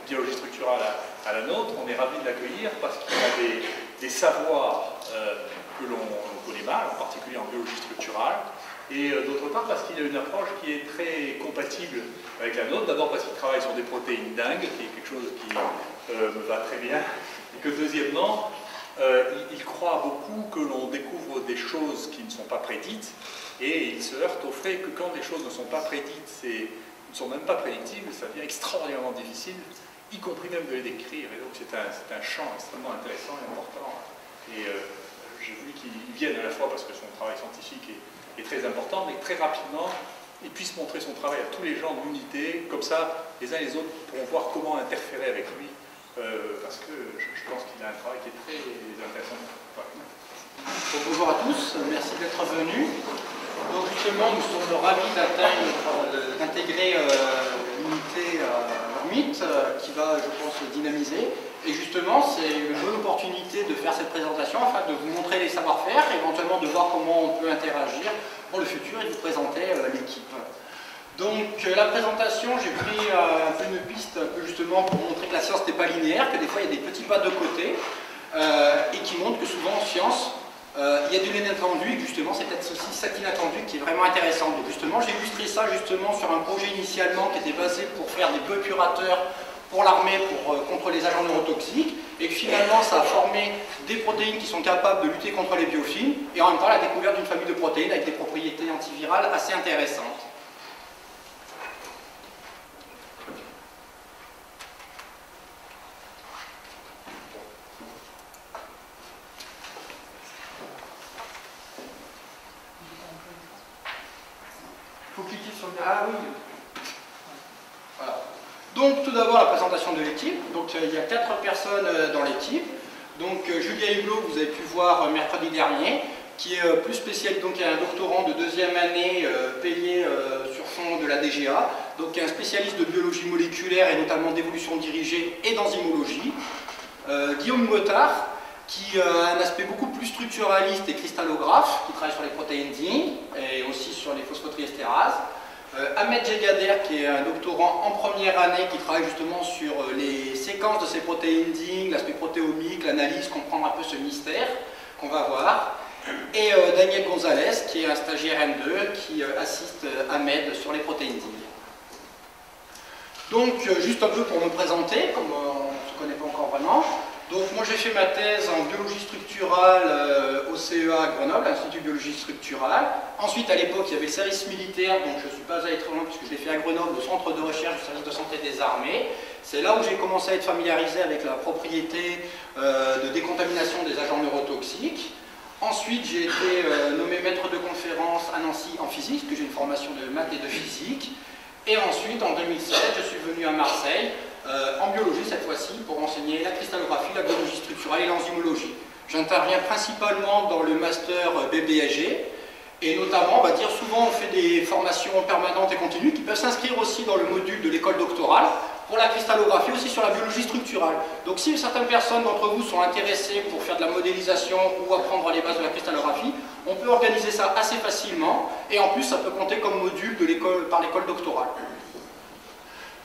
biologie structurale à la nôtre. On est ravis de l'accueillir parce qu'il a des savoirs que l'on connaît mal, en particulier en biologie structurale, et d'autre part parce qu'il a une approche qui est très compatible avec la nôtre. D'abord parce qu'il travaille sur des protéines dingues, qui est quelque chose qui me va très bien, et que deuxièmement, il croit beaucoup que l'on découvre des choses qui ne sont pas prédites, et il se heurte au fait que quand des choses ne sont pas prédites, ne sont même pas prédictibles, ça devient extraordinairement difficile, y compris même de les décrire. Et donc c'est un champ extrêmement intéressant et important. Et j'ai voulu qu'il vienne à la fois parce que son travail scientifique est très important, mais très rapidement, il puisse montrer son travail à tous les gens de l'unité. Comme ça, les uns et les autres pourront voir comment interférer avec lui, parce que je pense qu'il a un travail qui est très intéressant. Voilà. Bonjour à tous, merci d'être venus. Donc justement, nous sommes ravis d'intégrer l'unité Hormite qui va, je pense, dynamiser. Et justement, c'est une bonne opportunité de faire cette présentation afin de vous montrer les savoir-faire, éventuellement de voir comment on peut interagir pour le futur et de vous présenter l'équipe. Donc la présentation, j'ai pris un peu une piste justement pour montrer que la science n'est pas linéaire, que des fois il y a des petits pas de côté et qui montrent que souvent en science, il y a de l'inattendu, et justement c'est peut-être aussi cet inattendu qui est vraiment intéressant. Donc justement, j'ai illustré ça justement sur un projet initialement qui était basé pour faire des bioépurateurs pour l'armée, contre les agents neurotoxiques, et que finalement ça a formé des protéines qui sont capables de lutter contre les biofilms, et en même temps la découverte d'une famille de protéines avec des propriétés antivirales assez intéressantes. Il faut cliquer sur le... Ah oui. Voilà. Donc tout d'abord la présentation de l'équipe. Donc il y a 4 personnes dans l'équipe. Donc Julia Hublot, vous avez pu voir mercredi dernier, qui est plus spécial, donc un doctorant de 2e année payé sur fond de la DGA, donc un spécialiste de biologie moléculaire et notamment d'évolution dirigée et d'enzymologie. Guillaume Gothard, qui a un aspect beaucoup plus structuraliste et cristallographe, qui travaille sur les protéines DIN et aussi sur les phosphotriestérases. Ahmed Jegader, qui est un doctorant en 1re année, qui travaille justement sur les séquences de ces protéines DIN, l'aspect protéomique, l'analyse, comprendre un peu ce mystère qu'on va voir. Et Daniel Gonzalez, qui est un stagiaire M2, qui assiste Ahmed sur les protéines DIN. Donc, juste un peu pour me présenter, comme on ne se connaît pas encore vraiment. Donc moi j'ai fait ma thèse en biologie structurale au CEA à Grenoble, l'Institut de biologie structurale. Ensuite à l'époque il y avait le service militaire, donc je ne suis pas allé trop loin puisque je l'ai fait à Grenoble, au centre de recherche du service de santé des armées. C'est là où j'ai commencé à être familiarisé avec la propriété de décontamination des agents neurotoxiques. Ensuite j'ai été nommé maître de conférence à Nancy en physique, parce que j'ai une formation de maths et de physique. Et ensuite en 2007 je suis venu à Marseille, en biologie cette fois-ci, pour enseigner la cristallographie, la biologie structurale et l'enzymologie. J'interviens principalement dans le master BBAG, et notamment, on va dire, souvent on fait des formations permanentes et continues qui peuvent s'inscrire aussi dans le module de l'école doctorale, pour la cristallographie, aussi sur la biologie structurale. Donc si certaines personnes d'entre vous sont intéressées pour faire de la modélisation ou apprendre les bases de la cristallographie, on peut organiser ça assez facilement, et en plus ça peut compter comme module de par l'école doctorale.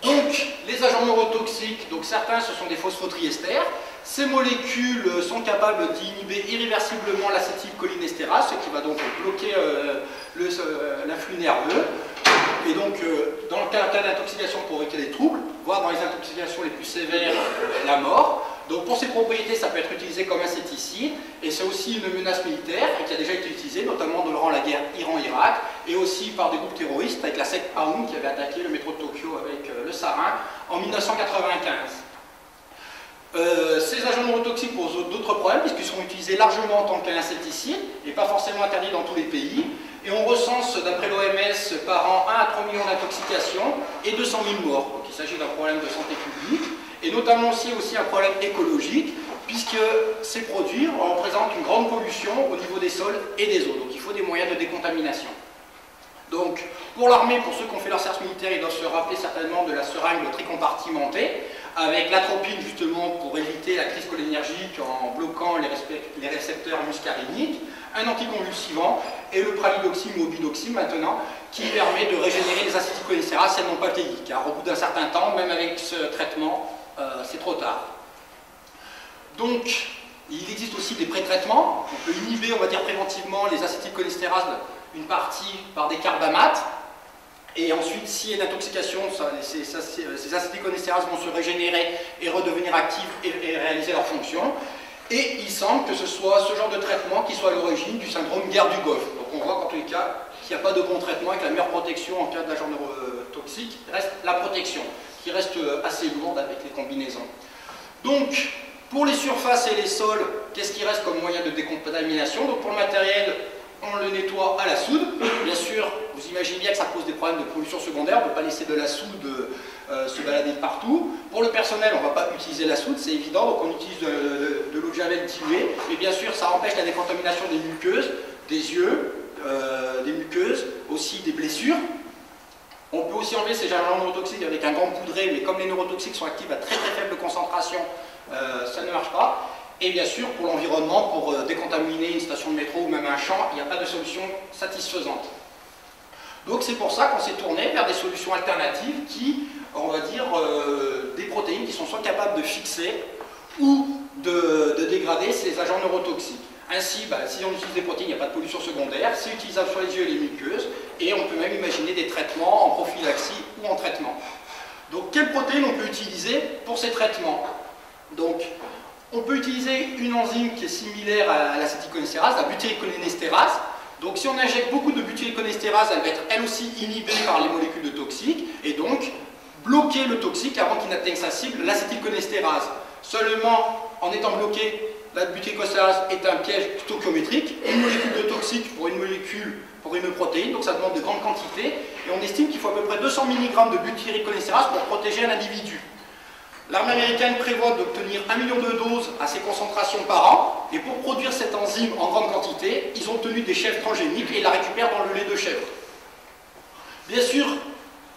Donc, les agents neurotoxiques, donc certains ce sont des phosphotriesters. Ces molécules sont capables d'inhiber irréversiblement l'acétylcholinestérase, ce qui va donc bloquer l'influx nerveux. Et donc, dans le cas d'intoxication provoquer des troubles, voire dans les intoxications les plus sévères, la mort. Donc pour ces propriétés, ça peut être utilisé comme insecticide, et c'est aussi une menace militaire qui a déjà été utilisée, notamment durant la guerre Iran-Irak, et aussi par des groupes terroristes, avec la secte Aoun qui avait attaqué le métro de Tokyo avec le sarin en 1995. Ces agents neurotoxiques posent d'autres problèmes, puisqu'ils sont utilisés largement en tant qu'insecticides, et pas forcément interdits dans tous les pays. Et on recense, d'après l'OMS, par an 1 à 3 millions d'intoxications et 200 000 morts. Donc il s'agit d'un problème de santé publique. Et notamment aussi un problème écologique, puisque ces produits représentent une grande pollution au niveau des sols et des eaux. Donc il faut des moyens de décontamination. Donc pour l'armée, pour ceux qui ont fait leur service militaire, ils doivent se rappeler certainement de la seringue tricompartimentée, avec l'atropine justement pour éviter la crise cholinergique en bloquant les récepteurs muscariniques, un anticonvulsivant, et le pralidoxime ou obidoxime maintenant, qui permet de régénérer les acétylcholinestérases si elles n'ont pas vieilli. Car au bout d'un certain temps, même avec ce traitement, c'est trop tard. Donc, il existe aussi des pré-traitements. On peut inhiber, on va dire préventivement, les acétylcholestérases, une partie par des carbamates. Et ensuite, s'il y a une intoxication, ces acétylcholestérases vont se régénérer et redevenir actives et réaliser leur fonction. Et il semble que ce soit ce genre de traitement qui soit à l'origine du syndrome guerre du Golfe. Donc on voit qu'en tous les cas, qu'il n'y a pas de bon traitement et que la meilleure protection en cas d'agent neurotoxique reste la protection, qui reste assez lourde avec les combinaisons. Donc, pour les surfaces et les sols, qu'est-ce qui reste comme moyen de décontamination? Donc pour le matériel, on le nettoie à la soude. Bien sûr, vous imaginez bien que ça pose des problèmes de pollution secondaire, on ne peut pas laisser de la soude se balader partout. Pour le personnel, on ne va pas utiliser la soude, c'est évident, donc on utilise de l'eau de javel diluée. Mais bien sûr, ça empêche la décontamination des muqueuses, des yeux, des muqueuses, aussi des blessures. On peut aussi enlever ces agents neurotoxiques avec un gant poudré, mais comme les neurotoxiques sont actifs à très faible concentration, ça ne marche pas. Et bien sûr, pour l'environnement, pour décontaminer une station de métro ou même un champ, il n'y a pas de solution satisfaisante. Donc c'est pour ça qu'on s'est tourné vers des solutions alternatives qui, on va dire, des protéines qui sont soit capables de fixer ou de dégrader ces agents neurotoxiques. Ainsi, si on utilise des protéines, il n'y a pas de pollution secondaire, c'est utilisable sur les yeux et les muqueuses, et on peut même imaginer des traitements en prophylaxie ou en traitement. Donc quelles protéines on peut utiliser pour ces traitements? Donc, on peut utiliser une enzyme qui est similaire à l'acétylcholinestérase, la butyrylcholinestérase. Donc si on injecte beaucoup de butyrylcholinestérase, elle va être elle aussi inhibée par les molécules de toxiques, et donc bloquer le toxique avant qu'il n'atteigne sa cible, l'acétylcholinestérase. Seulement, en étant bloqué, la butyrylcholinestérase est un piège stoichiométrique, une molécule de toxique pour une molécule, pour une protéine, donc ça demande de grandes quantités, et on estime qu'il faut à peu près 200 mg de butyrylcholinestérase pour protéger un individu. L'armée américaine prévoit d'obtenir 1 million de doses à ces concentrations par an, et pour produire cette enzyme en grande quantité, ils ont obtenu des chèvres transgéniques et la récupèrent dans le lait de chèvre. Bien sûr,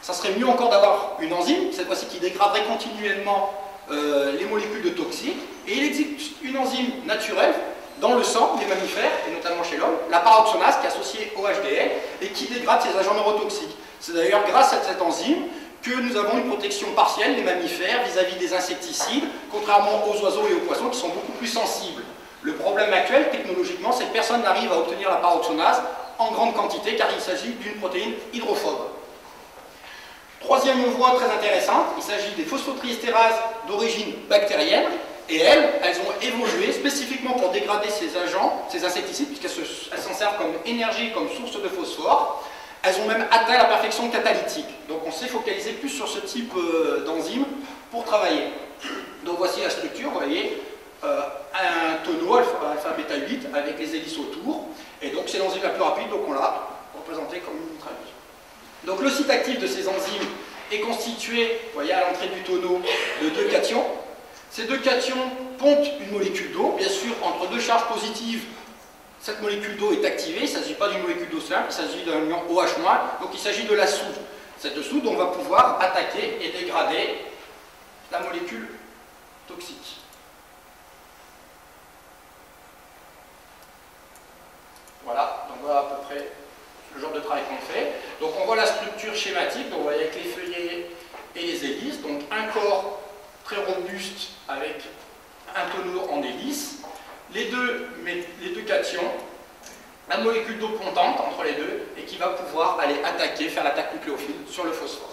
ça serait mieux encore d'avoir une enzyme, cette fois-ci qui dégraderait continuellement les molécules de toxiques, et il existe une enzyme naturelle dans le sang des mammifères, et notamment chez l'homme, la paroxonase, qui est associée au HDL, et qui dégrade ces agents neurotoxiques. C'est d'ailleurs grâce à cette enzyme que nous avons une protection partielle des mammifères vis-à-vis des insecticides, contrairement aux oiseaux et aux poissons qui sont beaucoup plus sensibles. Le problème actuel, technologiquement, c'est que personne n'arrive à obtenir la paroxonase en grande quantité, car il s'agit d'une protéine hydrophobe. Troisième voie très intéressante, il s'agit des phosphotriestérases d'origine bactérienne, et elles ont évolué spécifiquement pour dégrader ces agents, ces insecticides, puisqu'elles s'en servent comme énergie, comme source de phosphore. Elles ont même atteint la perfection catalytique. Donc on s'est focalisé plus sur ce type d'enzyme pour travailler. Donc voici la structure, vous voyez, un tonneau alpha bêta 8 avec les hélices autour. Et donc c'est l'enzyme la plus rapide, donc on l'a représenté comme une mitrailleuse. Donc le site actif de ces enzymes est constitué, vous voyez à l'entrée du tonneau, de deux cations. Ces deux cations pompent une molécule d'eau, bien sûr entre deux charges positives. Cette molécule d'eau est activée, il ne s'agit pas d'une molécule d'eau simple, il s'agit d'un ion OH-, donc il s'agit de la soude. Cette soude, on va pouvoir attaquer et dégrader la molécule toxique. Voilà, donc voilà à peu près le genre de travail qu'on fait. Donc on voit la structure schématique, donc vous voyez avec les feuillets et les hélices, donc un corps très robuste avec un tonneau en hélice. Les deux cations, la molécule d'eau pontante entre les deux, et qui va pouvoir aller attaquer, faire l'attaque nucléophile sur le phosphore.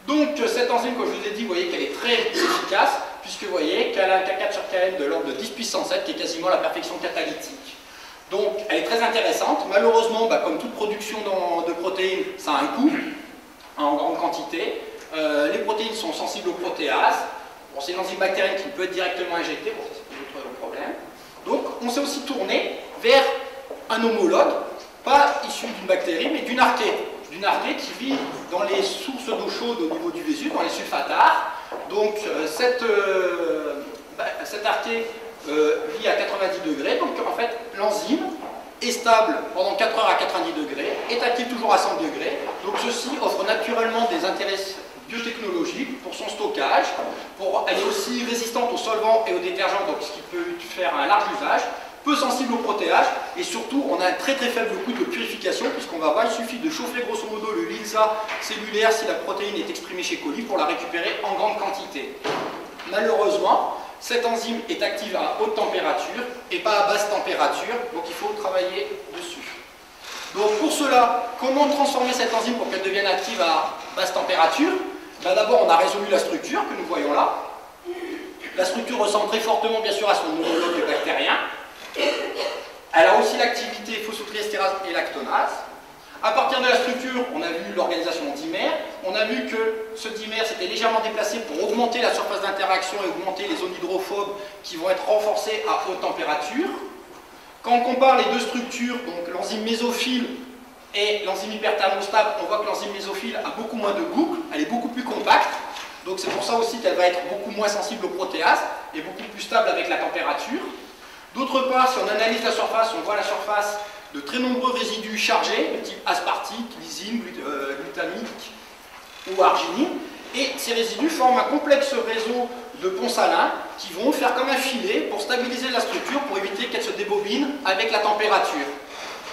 Donc cette enzyme, comme je vous ai dit, vous voyez qu'elle est très efficace, puisque vous voyez qu'elle a un K4 sur Kn de l'ordre de 10 puissance 7, qui est quasiment la perfection catalytique. Donc elle est très intéressante. Malheureusement, comme toute production de protéines, ça a un coût en grande quantité. Les protéines sont sensibles aux protéases. Bon, c'est une enzyme bactérienne qui peut être directement injectée, bon, ça c'est un autre problème. Donc on s'est aussi tourné vers un homologue, pas issu d'une bactérie, mais d'une archée. D'une archée qui vit dans les sources d'eau chaude au niveau du Vésuve, dans les sulfatares. Donc cette archée vit à 90 degrés, donc en fait l'enzyme est stable pendant 4 heures à 90 degrés, est active toujours à 100 degrés, donc ceci offre naturellement des intérêts biotechnologiques pour son stockage, elle est aussi résistante aux solvants et aux détergents, donc ce qui peut faire un large usage, peu sensible aux protéages, et surtout on a un très faible coût de purification, puisqu'on va voir, il suffit de chauffer grosso modo le linsa cellulaire si la protéine est exprimée chez coli pour la récupérer en grande quantité. Malheureusement, cette enzyme est active à haute température et pas à basse température, donc il faut travailler dessus. Donc pour cela, comment transformer cette enzyme pour qu'elle devienne active à basse température? D'abord, on a résolu la structure que nous voyons là. La structure ressemble très fortement bien sûr à son homologue bactérien. Elle a aussi l'activité phosphotriestérase et lactonase. À partir de la structure, on a vu l'organisation dimère. On a vu que ce dimère s'était légèrement déplacé pour augmenter la surface d'interaction et augmenter les zones hydrophobes qui vont être renforcées à haute température. Quand on compare les deux structures, donc l'enzyme mésophile et l'enzyme hyperthermostable, on voit que l'enzyme mésophile a beaucoup moins de boucles, elle est beaucoup plus compacte. Donc c'est pour ça aussi qu'elle va être beaucoup moins sensible aux protéases et beaucoup plus stable avec la température. D'autre part, si on analyse la surface, on voit la surface de très nombreux résidus chargés, de type aspartique, lysine, glutamique ou arginine. Et ces résidus forment un complexe réseau de ponts salins qui vont faire comme un filet pour stabiliser la structure, pour éviter qu'elle se débobine avec la température.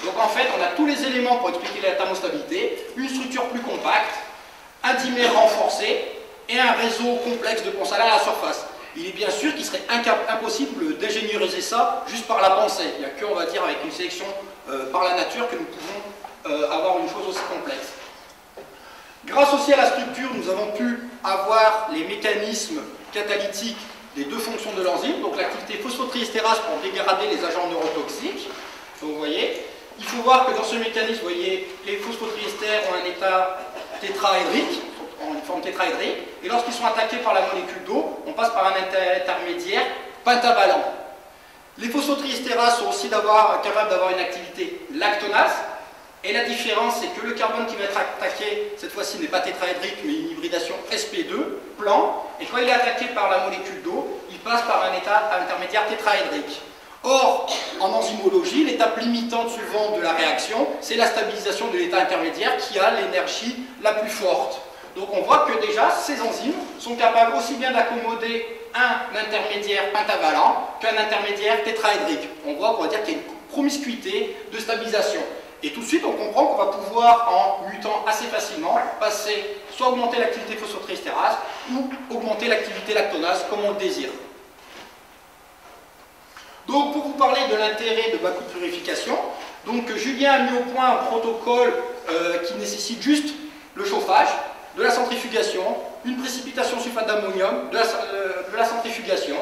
Donc en fait, on a tous les éléments pour expliquer la thermostabilité, une structure plus compacte, un dimère renforcé et un réseau complexe de ponts salins à la surface. Il est bien sûr qu'il serait impossible d'ingénieriser ça juste par la pensée. Il n'y a que, on va dire, avec une sélection par la nature que nous pouvons avoir une chose aussi complexe. Grâce aussi à la structure, nous avons pu avoir les mécanismes catalytiques des deux fonctions de l'enzyme, donc l'activité phosphotriestérase pour dégrader les agents neurotoxiques. Donc, vous voyez, il faut voir que dans ce mécanisme, vous voyez, les phosphotriestères ont un état tétraédrique, en une forme tétraédrique, et lorsqu'ils sont attaqués par la molécule d'eau, on passe par un intermédiaire pentavalent. Les phosphotriestérases sont aussi capables d'avoir une activité lactonase, et la différence, c'est que le carbone qui va être attaqué, cette fois-ci, n'est pas tétraédrique, mais une hybridation sp2, plan, et quand il est attaqué par la molécule d'eau, il passe par un état intermédiaire tétraédrique. Or, en enzymologie, l'étape limitante suivante de la réaction, c'est la stabilisation de l'état intermédiaire qui a l'énergie la plus forte. Donc on voit que déjà, ces enzymes sont capables aussi bien d'accommoder un intermédiaire pentavalent qu'un intermédiaire tétraédrique. On voit qu'on va dire qu'il y a une promiscuité de stabilisation. Et tout de suite, on comprend qu'on va pouvoir, en mutant assez facilement, passer, soit augmenter l'activité phosphotriestérase ou augmenter l'activité lactonase, comme on le désire. Donc, pour vous parler de l'intérêt de bas coût de purification, donc Julien a mis au point un protocole qui nécessite juste le chauffage, de la centrifugation, une précipitation sulfate d'ammonium, de la centrifugation,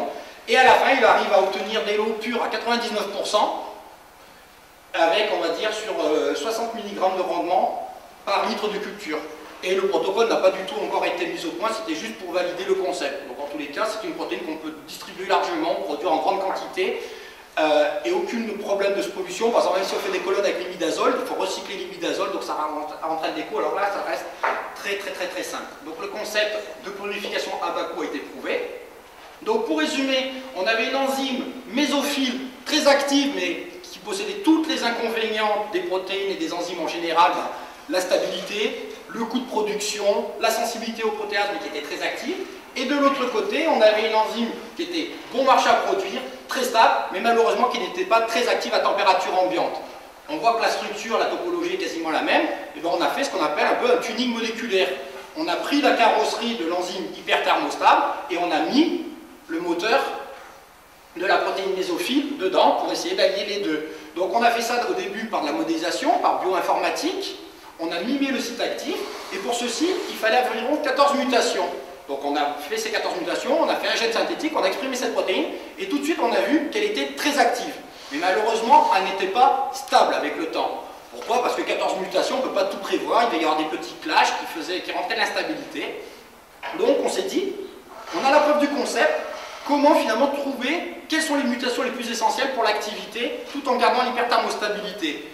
et à la fin, il arrive à obtenir des lots purs à 99%, avec, on va dire, sur 60 mg de rendement par litre de culture. Et le protocole n'a pas du tout encore été mis au point, c'était juste pour valider le concept. Donc en tous les cas, c'est une protéine qu'on peut distribuer largement, produire en grande quantité, et aucun problème de pollution. Par exemple, même si on fait des colonnes avec l'imidazole, il faut recycler l'imidazole, donc ça entraîne des coûts. Alors là, ça reste très simple. Donc le concept de purification à bas coût a été prouvé. Donc pour résumer, on avait une enzyme mésophile très active, mais qui possédait tous les inconvénients des protéines et des enzymes en général, la stabilité, le coût de production, la sensibilité aux protéases, mais qui était très active. Et de l'autre côté, on avait une enzyme qui était bon marché à produire, très stable, mais malheureusement qui n'était pas très active à température ambiante. On voit que la structure, la topologie est quasiment la même, et bien on a fait ce qu'on appelle un peu un tuning moléculaire. On a pris la carrosserie de l'enzyme hyperthermostable et on a mis le moteur de la protéine mésophile dedans pour essayer d'allier les deux. Donc on a fait ça au début par de la modélisation, par bioinformatique, on a mimé le site actif, et pour ceci, il fallait environ 14 mutations. Donc on a fait ces 14 mutations, on a fait un gène synthétique, on a exprimé cette protéine, et tout de suite on a vu qu'elle était très active. Mais malheureusement, elle n'était pas stable avec le temps. Pourquoi? Parce que 14 mutations, on ne peut pas tout prévoir, il va y avoir des petits clashs qui rentraient de l'instabilité. Donc on s'est dit, on a la preuve du concept, comment finalement trouver quelles sont les mutations les plus essentielles pour l'activité, tout en gardant l'hyperthermostabilité.